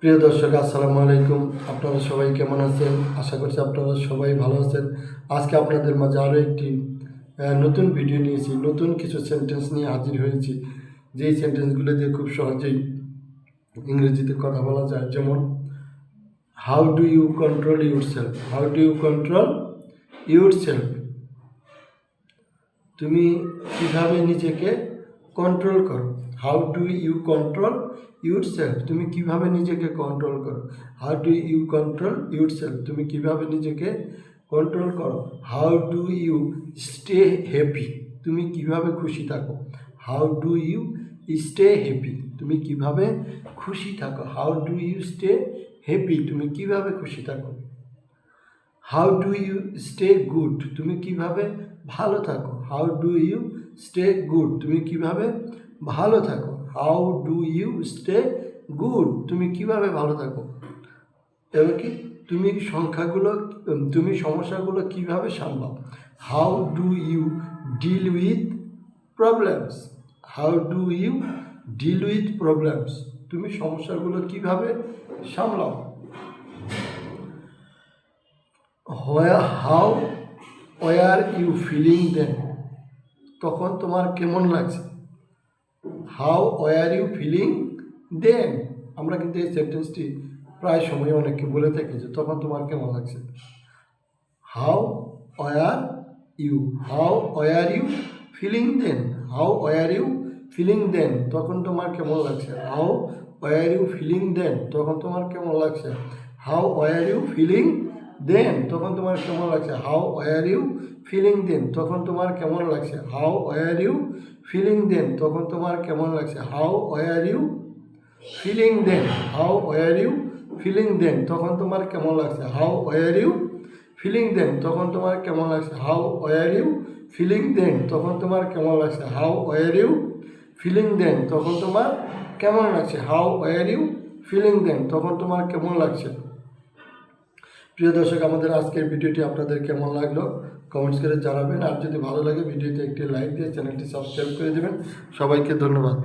প্রিয় দর্শক, আসসালামু আলাইকুম। আপনারা সবাই কেমন আছেন? আশা করছি আপনারা সবাই ভালো আছেন। আজকে আপনাদের মাঝে আরও একটি নতুন ভিডিও নিয়েছি, নতুন কিছু সেন্টেন্স নিয়ে হাজির হয়েছি, যেই সেন্টেন্সগুলো দিয়ে খুব সহজেই ইংরেজিতে কথা বলা যায়। যেমন, how do you control yourself? How do you control yourself? তুমি কিভাবে নিজেকে কন্ট্রোল করো? How do you control yourself? তুমি কিভাবে নিজেকে কন্ট্রোল করো? How do you control yourself? তুমি কিভাবে নিজেকে কন্ট্রোল করো? How do you stay happy? তুমি কিভাবে খুশি থাকো? How do you stay happy? তুমি কিভাবে খুশি থাকো? How do you stay happy? তুমি কিভাবে খুশি থাকো? How do you stay good? তুমি কিভাবে ভালো থাকো? How do you stay good? তুমি কিভাবে ভালো থাকো? How do you stay good? তুমি কিভাবে ভালো থাকো? এবার কি, তুমি সমস্যাগুলো কিভাবে সামলাও? How do you deal with problems? How do you deal with problems? তুমি সমস্যাগুলো কিভাবে সামলাও? How were you feeling then? তখন তোমার কেমন লাগছে? How were you feeling then? আমরা কিন্তু এই সেন্টেন্সটি প্রায় সময় অনেককে বলে থাকি যে তখন তোমার কেমন লাগছে। How were you, how were you feeling then? How were you feeling then? তখন তোমার কেমন লাগছে? How were you feeling then? তখন তোমার কেমন লাগছে? How were you feeling then? তখন তোমার কেমন লাগছে? How were you feeling then? তখন তোমার কেমন লাগছে? How were you feeling then? তখন তোমার কেমন লাগছে? How were you feeling then? How were you feeling then? তখন তোমার কেমন লাগছে? How were you feeling then? তখন তোমার কেমন লাগছে? How were you feeling then? তখন তোমার কেমন লাগছে? How were you feeling then? তখন তোমার কেমন লাগছে? How were you feeling then? তখন তোমার কেমন লাগছে? প্রিয় দর্শক, আমাদের আজকের ভিডিওটি আপনাদের কেমন লাগলো কমেন্টস করে জানাবেন। আর যদি ভালো লাগে ভিডিওতে একটি লাইক দিয়ে চ্যানেলটি সাবস্ক্রাইব করে দেবেন। সবাইকে ধন্যবাদ।